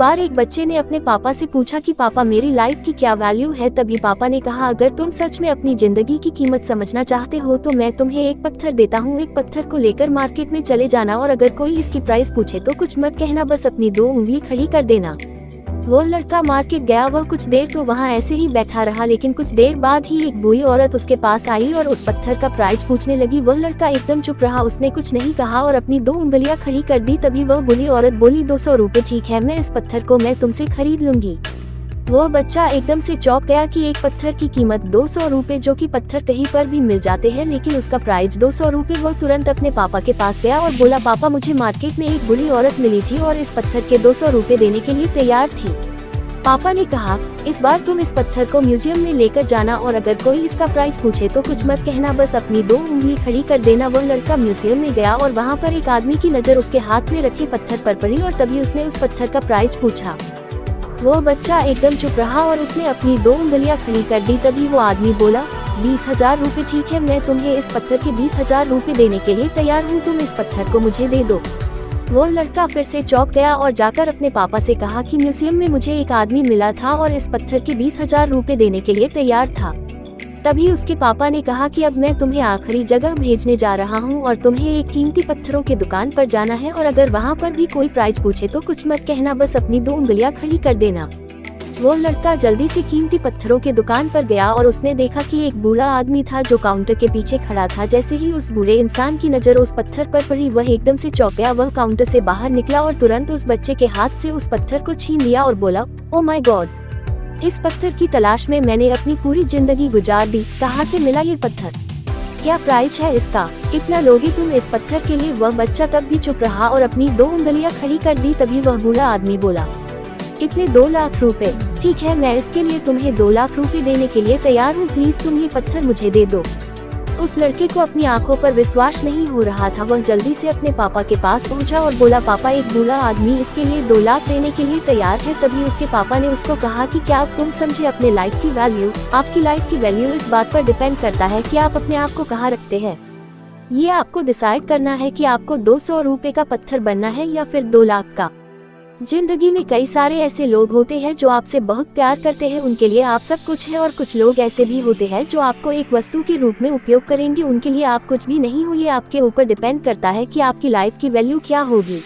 बार एक बच्चे ने अपने पापा से पूछा कि पापा मेरी लाइफ की क्या वैल्यू है। तभी पापा ने कहा, अगर तुम सच में अपनी जिंदगी की कीमत समझना चाहते हो तो मैं तुम्हें एक पत्थर देता हूँ। एक पत्थर को लेकर मार्केट में चले जाना और अगर कोई इसकी प्राइस पूछे तो कुछ मत कहना, बस अपनी 2 उंगली खड़ी कर देना। वो लड़का मार्केट गया। वह कुछ देर तो वहाँ ऐसे ही बैठा रहा, लेकिन कुछ देर बाद ही एक बूढ़ी औरत उसके पास आई और उस पत्थर का प्राइस पूछने लगी। वह लड़का एकदम चुप रहा, उसने कुछ नहीं कहा और अपनी 2 उंगलियां खड़ी कर दी। तभी वह बूढ़ी औरत बोली, 200 रुपए ठीक है, मैं इस पत्थर को मैं तुमसे खरीद लूंगी। वो बच्चा एकदम से चौंक गया कि एक पत्थर की कीमत 200 रुपए, जो कि पत्थर कहीं पर भी मिल जाते हैं लेकिन उसका प्राइस 200 रुपए। वो तुरंत अपने पापा के पास गया और बोला, पापा मुझे मार्केट में एक बूढ़ी औरत मिली थी और इस पत्थर के 200 रुपए देने के लिए तैयार थी। पापा ने कहा, इस बार तुम इस पत्थर को म्यूजियम में लेकर जाना और अगर कोई इसका प्राइस पूछे तो कुछ मत कहना, बस अपनी 2 उंगली खड़ी कर देना। वह लड़का म्यूजियम में गया और वहाँ पर एक आदमी की नज़र उसके हाथ में रखे पत्थर पर पड़ी और तभी उसने उस पत्थर का प्राइस पूछा। वो बच्चा एकदम चुप रहा और उसने अपनी 2 उंगलियां खड़ी कर दी। तभी वो आदमी बोला, 20,000 रुपए ठीक है, मैं तुम्हें इस पत्थर के 20,000 रुपए देने के लिए तैयार हूँ, तुम इस पत्थर को मुझे दे दो। वो लड़का फिर से चौंक गया और जाकर अपने पापा से कहा कि म्यूजियम में मुझे एक आदमी मिला था और इस पत्थर के 20,000 रुपए देने के लिए तैयार था। तभी उसके पापा ने कहा कि अब मैं तुम्हें आखिरी जगह भेजने जा रहा हूँ और तुम्हें एक कीमती पत्थरों की दुकान पर जाना है और अगर वहाँ पर भी कोई प्राइस पूछे तो कुछ मत कहना, बस अपनी 2 उंगलियां खड़ी कर देना। वो लड़का जल्दी से कीमती पत्थरों की दुकान पर गया और उसने देखा कि एक बूढ़ा आदमी था जो काउंटर के पीछे खड़ा था। जैसे ही उस बूढ़े इंसान की नज़र उस पत्थर पर पड़ी, वह एकदम से चौंक गया। वह काउंटर से बाहर निकला और तुरंत उस बच्चे के हाथ से उस पत्थर को छीन लिया और बोला, ओ माय गॉड, इस पत्थर की तलाश में मैंने अपनी पूरी जिंदगी गुजार दी, कहाँ से मिला ये पत्थर, क्या प्राइस है इसका, कितना लोगे तुम इस पत्थर के लिए। वह बच्चा तब भी चुप रहा और अपनी 2 उंगलियां खड़ी कर दी। तभी वह बूढ़ा आदमी बोला, कितने, 2 लाख रुपए ठीक है, मैं इसके लिए तुम्हें 2 लाख रुपए देने के लिए तैयार हूँ, प्लीज तुम ये पत्थर मुझे दे दो। उस लड़के को अपनी आंखों पर विश्वास नहीं हो रहा था। वह जल्दी से अपने पापा के पास पहुंचा और बोला, पापा एक बूढ़ा आदमी इसके लिए 2 लाख देने के लिए तैयार है। तभी उसके पापा ने उसको कहा कि क्या तुम समझे अपने लाइफ की वैल्यू। आपकी लाइफ की वैल्यू इस बात पर डिपेंड करता है कि आप अपने आप को कहाँ रखते हैं। ये आपको डिसाइड करना है कि आपको 200 रुपए का पत्थर बनना है या फिर 2 लाख का। जिंदगी में कई सारे ऐसे लोग होते हैं जो आपसे बहुत प्यार करते हैं, उनके लिए आप सब कुछ है, और कुछ लोग ऐसे भी होते हैं जो आपको एक वस्तु के रूप में उपयोग करेंगे, उनके लिए आप कुछ भी नहीं हो। ये आपके ऊपर डिपेंड करता है कि आपकी लाइफ की वैल्यू क्या होगी।